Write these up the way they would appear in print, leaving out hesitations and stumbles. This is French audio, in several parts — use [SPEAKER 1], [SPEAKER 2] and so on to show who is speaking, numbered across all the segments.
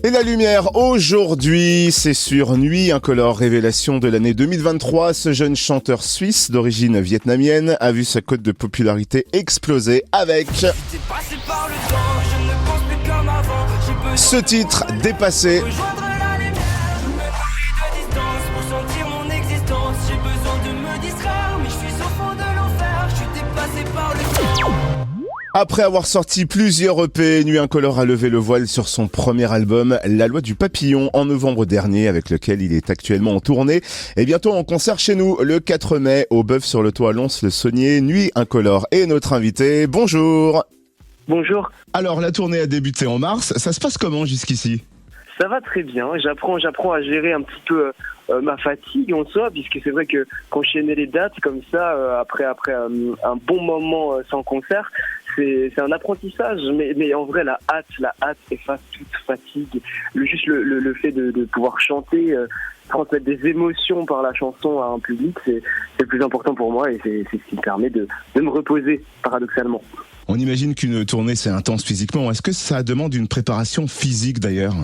[SPEAKER 1] Et la lumière aujourd'hui, c'est sur Nuit Incolore, révélation de l'année 2023. Ce jeune chanteur suisse d'origine vietnamienne a vu sa cote de popularité exploser avec ce titre, Dépassé. Après avoir sorti plusieurs EP, Nuit Incolore a levé le voile sur son premier album, La Loi du Papillon, en novembre dernier, avec lequel il est actuellement en tournée. Et bientôt en concert chez nous, le 4 mai, au Bœuf sur le Toit à Lons-le-Saunier. Nuit Incolore est notre invité. Bonjour.
[SPEAKER 2] Bonjour.
[SPEAKER 1] Alors, la tournée a débuté en mars. Ça se passe comment jusqu'ici ?
[SPEAKER 2] Ça va très bien. J'apprends à gérer un petit peu ma fatigue en soi, puisque c'est vrai que qu'enchaîner les dates comme ça, après un bon moment sans concert, c'est un apprentissage. Mais en vrai, la hâte efface toute fatigue. Le fait de pouvoir chanter, transmettre des émotions par la chanson à un public, c'est le plus important pour moi et c'est ce qui me permet de me reposer, paradoxalement.
[SPEAKER 1] On imagine qu'une tournée, c'est intense physiquement. Est-ce que ça demande une préparation physique d'ailleurs ?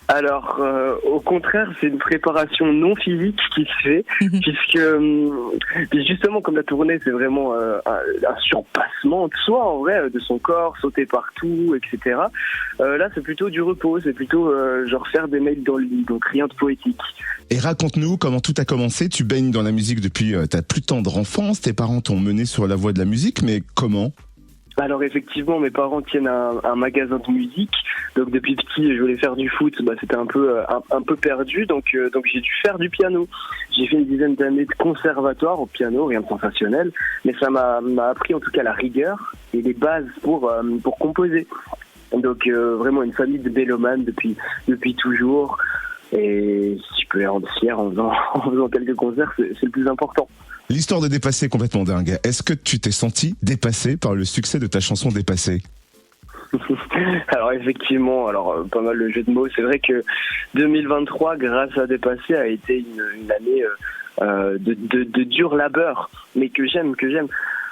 [SPEAKER 2] Alors, au contraire, c'est une préparation non physique qui se fait, puisque justement, comme la tournée, c'est vraiment un surpassement de soi, en vrai, de son corps, sauter partout, etc. Là, c'est plutôt du repos, c'est plutôt genre faire des mails dans le lit, donc rien de poétique.
[SPEAKER 1] Et raconte-nous comment tout a commencé. Tu baignes dans la musique depuis ta plus tendre enfance, tes parents t'ont mené sur la voie de la musique, mais comment ?
[SPEAKER 2] Alors effectivement, mes parents tiennent un magasin de musique, donc depuis petit je voulais faire du foot, c'était un peu perdu, donc j'ai dû faire du piano. J'ai fait une dizaine d'années de conservatoire au piano, rien de sensationnel, mais ça m'a appris en tout cas la rigueur et les bases pour composer. Donc vraiment une famille de mélomanes depuis toujours, et si je peux les rendre fiers en faisant quelques concerts, c'est le plus important.
[SPEAKER 1] L'histoire de Dépassé est complètement dingue. Est-ce que tu t'es senti dépassé par le succès de ta chanson Dépassé ?
[SPEAKER 2] Alors effectivement, pas mal le jeu de mots. C'est vrai que 2023, grâce à Dépassé, a été une année de dur labeur, mais que j'aime.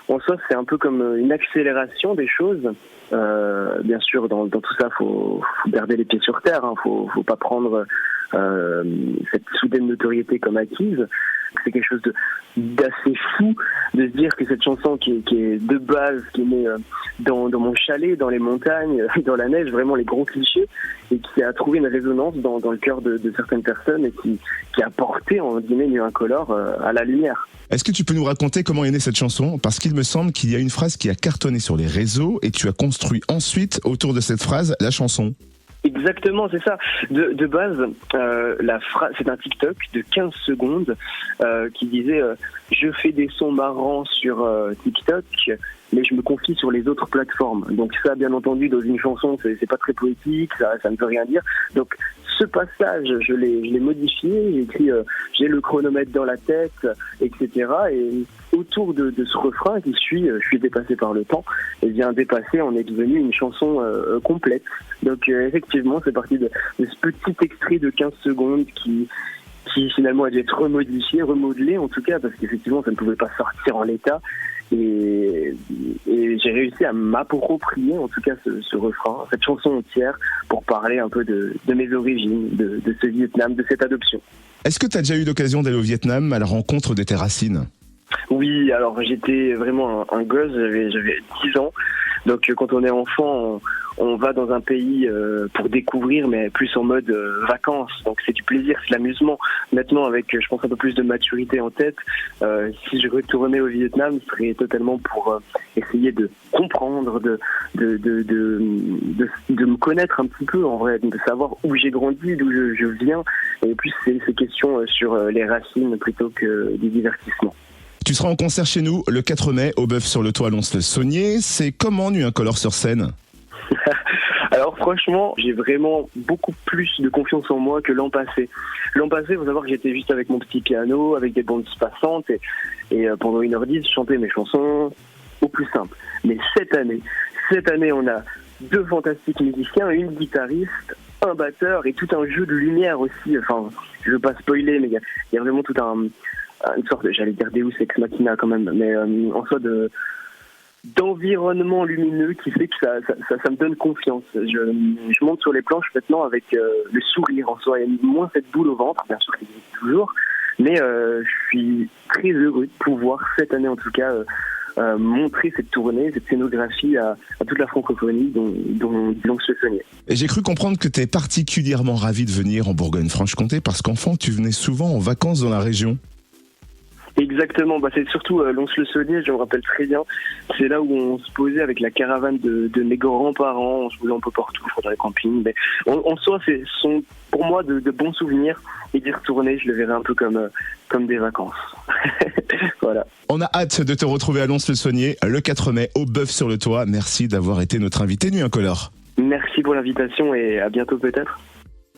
[SPEAKER 2] En soi, c'est un peu comme une accélération des choses. Bien sûr, dans tout ça, faut garder les pieds sur terre. Faut pas prendre cette soudaine notoriété comme acquise. C'est quelque chose d'assez fou de se dire que cette chanson qui est de base, qui est née dans mon chalet, dans les montagnes, dans la neige, vraiment les gros clichés, et qui a trouvé une résonance dans le cœur de certaines personnes et qui a porté, en guillemets, Nuit Incolore à la lumière.
[SPEAKER 1] Est-ce que tu peux nous raconter comment est née cette chanson ? Parce qu'il me semble qu'il y a une phrase qui a cartonné sur les réseaux et tu as construit ensuite, autour de cette phrase, la chanson.
[SPEAKER 2] Exactement, c'est ça. De base, la phrase, c'est un TikTok de 15 secondes qui disait je fais des sons marrants sur TikTok, mais je me confie sur les autres plateformes. Donc ça, bien entendu, dans une chanson, c'est pas très poétique, ça ne veut rien dire. Donc ce passage, je l'ai modifié, j'ai écrit j'ai le chronomètre dans la tête, etc. Et autour de ce refrain qui suit je suis dépassé par le temps, et bien Dépassé en est devenu une chanson complète. Donc effectivement, c'est parti de ce petit extrait de 15 secondes qui finalement a dû être remodelé en tout cas, parce qu'effectivement ça ne pouvait pas sortir en l'état. Et j'ai réussi à m'approprier en tout cas ce refrain, cette chanson entière, pour parler un peu de mes origines, de ce Vietnam, de cette adoption.
[SPEAKER 1] Est-ce que tu as déjà eu l'occasion d'aller au Vietnam à la rencontre de tes racines ?
[SPEAKER 2] Oui, alors j'étais vraiment un gosse, j'avais 10 ans. Donc quand on est enfant, on va dans un pays pour découvrir, mais plus en mode vacances. Donc c'est du plaisir, c'est l'amusement. Maintenant, avec je pense un peu plus de maturité en tête, si je retournais au Vietnam, ce serait totalement pour essayer de comprendre, de me connaître un petit peu en vrai, de savoir où j'ai grandi, d'où je viens, et plus ces questions sur les racines plutôt que du divertissement.
[SPEAKER 1] Tu seras en concert chez nous le 4 mai au Bœuf sur le Toit à Lons-le-Saunier. C'est comment Nuit Incolore sur scène ?
[SPEAKER 2] Alors franchement, j'ai vraiment beaucoup plus de confiance en moi que l'an passé. L'an passé, il faut savoir que j'étais juste avec mon petit piano, avec des bandes passantes, et pendant 1h10, je chantais mes chansons au plus simple. Mais cette année, on a 2 fantastiques musiciens, une guitariste, un batteur et tout un jeu de lumière aussi. Enfin, je veux pas spoiler, mais il y a vraiment tout une sorte, j'allais dire Deus Ex Machina quand même, mais en soi d'environnement lumineux qui fait que ça me donne confiance. Je monte sur les planches maintenant avec le sourire en soi. Il y a moins cette boule au ventre, bien sûr qu'il existe toujours, mais je suis très heureux de pouvoir, cette année en tout cas, montrer cette tournée, cette scénographie à toute la francophonie dont Lons-le-Saunier.
[SPEAKER 1] Et j'ai cru comprendre que tu es particulièrement ravi de venir en Bourgogne-Franche-Comté parce qu'enfant, tu venais souvent en vacances dans la région.
[SPEAKER 2] Exactement, c'est surtout Lons-le-Saunier, je me rappelle très bien. C'est là où on se posait avec la caravane de mes grands-parents, on se posait un peu partout, dans les campings. Mais en soi, ce sont pour moi de bons souvenirs, et d'y retourner, je le verrai un peu comme des vacances. Voilà.
[SPEAKER 1] On a hâte de te retrouver à Lons-le-Saunier le 4 mai au Bœuf-sur-le-Toit. Merci d'avoir été notre invité Nuit Incolore.
[SPEAKER 2] Merci pour l'invitation et à bientôt peut-être.